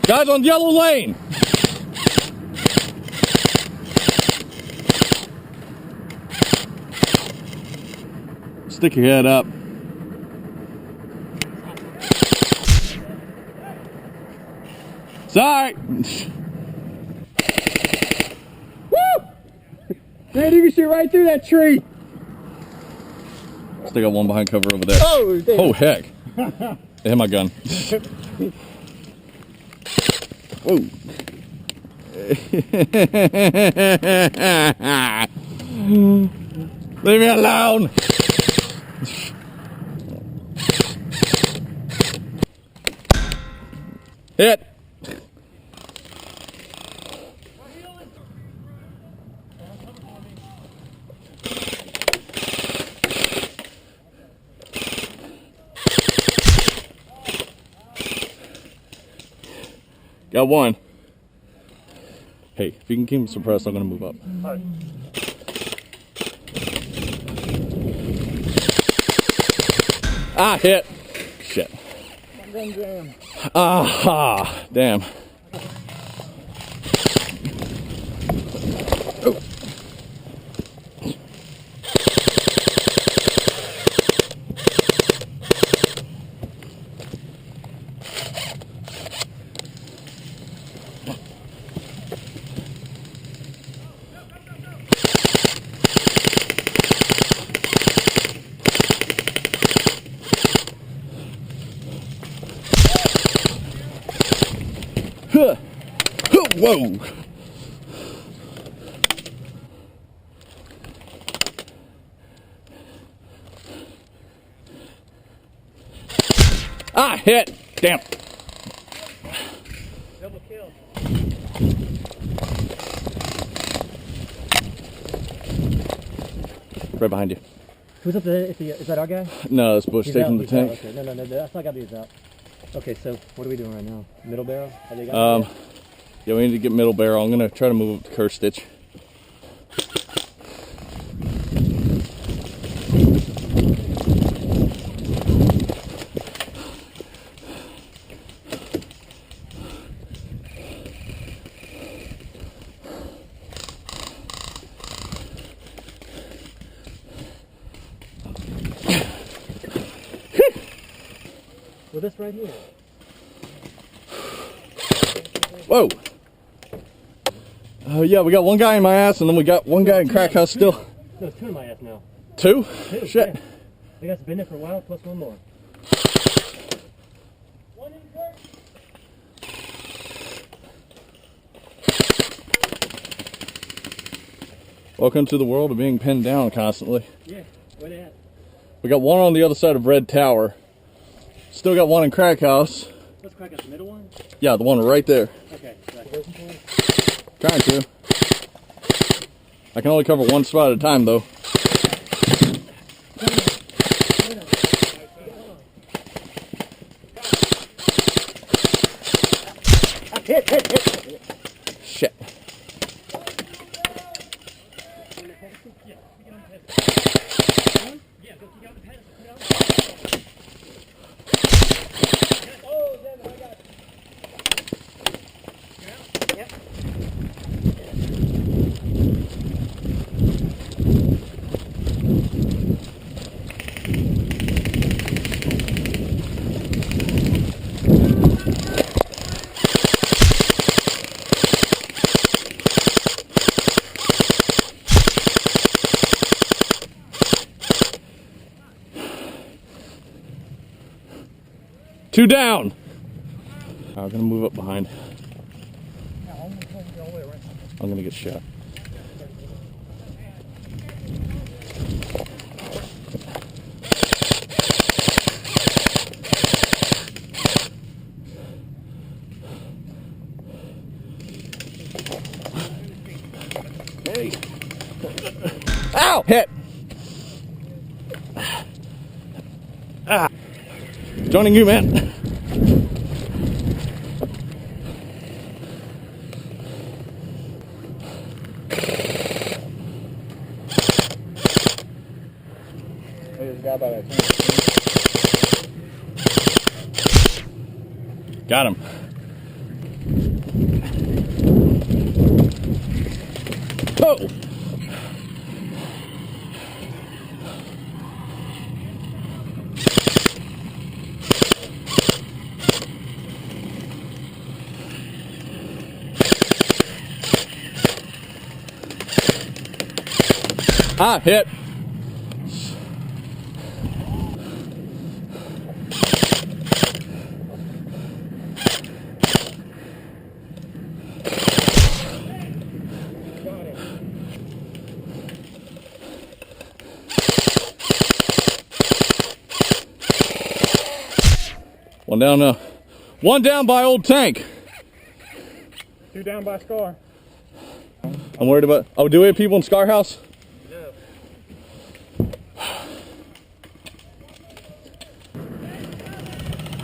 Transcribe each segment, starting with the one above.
Guys on yellow lane. Stick your head up. Sorry. Woo! Man, you can shoot right through that tree. Still got one behind cover over there. Oh, damn. Oh heck. They hit my gun. Whoa. Leave me alone. Hit. Got one. Hey, if you can keep him suppressed, I'm gonna move up. Right. Ah, hit. Shit. Ah, damn. Oh. Whoa. Ah, hit. Damn. Double kill. Right behind you. Who's up there? Is that our guy? No, that's Bush taking the tank. Okay. No, that's not gotta be his out. Okay, so what are we doing right now? Middle barrel? Have they got yeah, we need to get middle barrel. I'm gonna try to move up to curse stitch. Well, this right here. Whoa. Yeah, we got one guy in my ass, and then we got one guy in crack house still. No, two in my ass now. Two? Two, Shit. Yeah. I guess been there for a while, plus one more. One in Welcome to the world of being pinned down constantly. Yeah, where they at? We got one on the other side of Red Tower. Still got one in crack house. Let's crack out the middle one? Yeah, the one right there. Okay. Trying to. I can only cover one spot at a time, though. Hit. Shit. Two down. I'm gonna move up behind. I'm gonna get shot. Hey. Ow! Hit. Ah. Joining you, man. There's a guy by that tank. Got him. Whoa! Ah, hit. One down by old tank. 2 down by Scar. I'm worried about. Oh, do we have people in Scar House? No.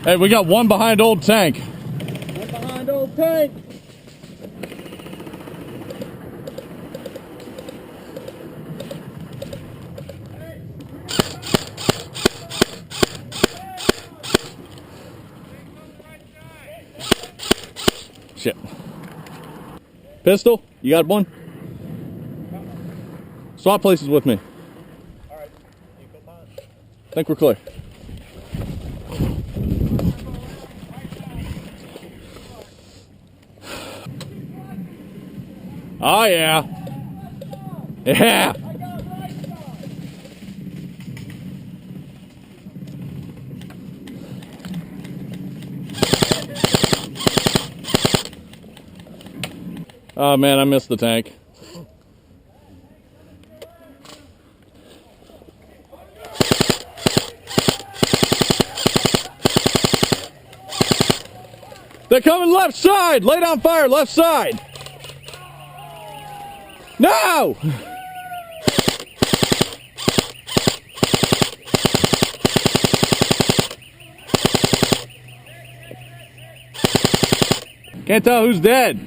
Hey, we got one behind old tank. One behind old tank. Shit. Pistol? You got one? Swap places with me. Alright. You go behind. I think we're clear. Oh yeah. Yeah. Oh man, I missed the tank. They're coming left side! Lay down fire, left side! No! Can't tell who's dead.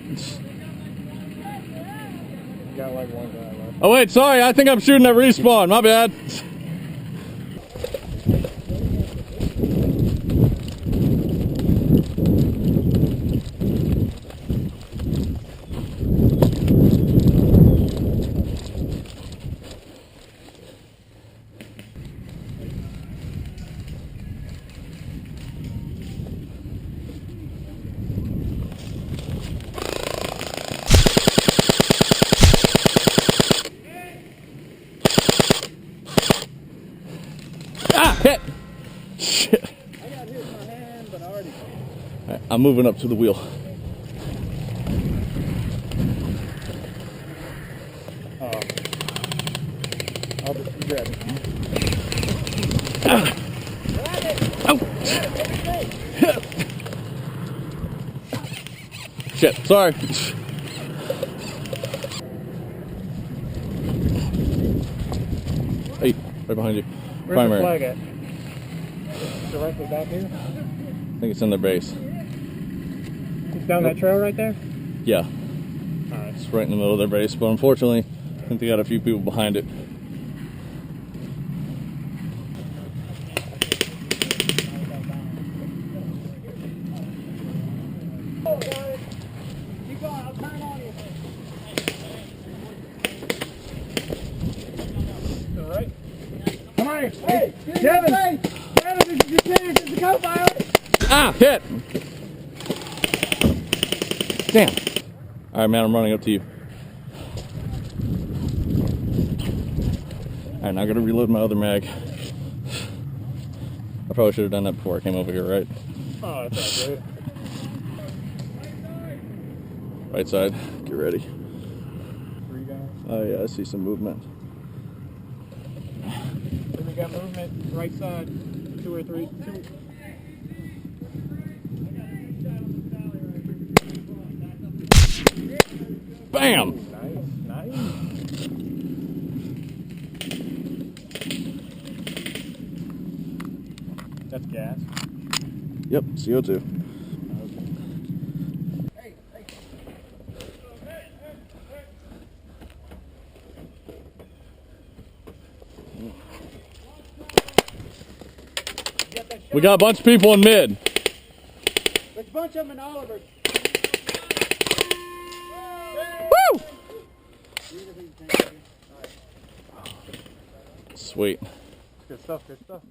Got like one guy left. Oh wait, sorry, I think I'm shooting at respawn, my bad. Hit! Shit. I got hit in my hand, but I already. Right, I'm moving up to the wheel. I'll just grab it. Shit, sorry. Hey, right behind you. Where's Primary. the flag at? Directly back here? I think it's in their base. It's down that trail right there? Yeah, Alright. it's right in the middle of their base, but unfortunately, I think they got a few people behind it. Keep going, I'll turn on you. Alright. Come on here. Hey, Kevin! Kevin, this is your chance. This is the co-pilot. Ah, hit! Damn. All right, man, I'm running up to you. All right, now I gotta reload my other mag. I probably should have done that before I came over here, right? Oh, that's all good. Right side, get ready. 3 guys. Oh yeah, I see some movement. Then we got movement right side. 2 or 3. 2. Bam! Nice. That's gas. Yep, CO2. We got a bunch of people in mid. There's a bunch of them in Oliver. Woo! Sweet. Good stuff, good stuff.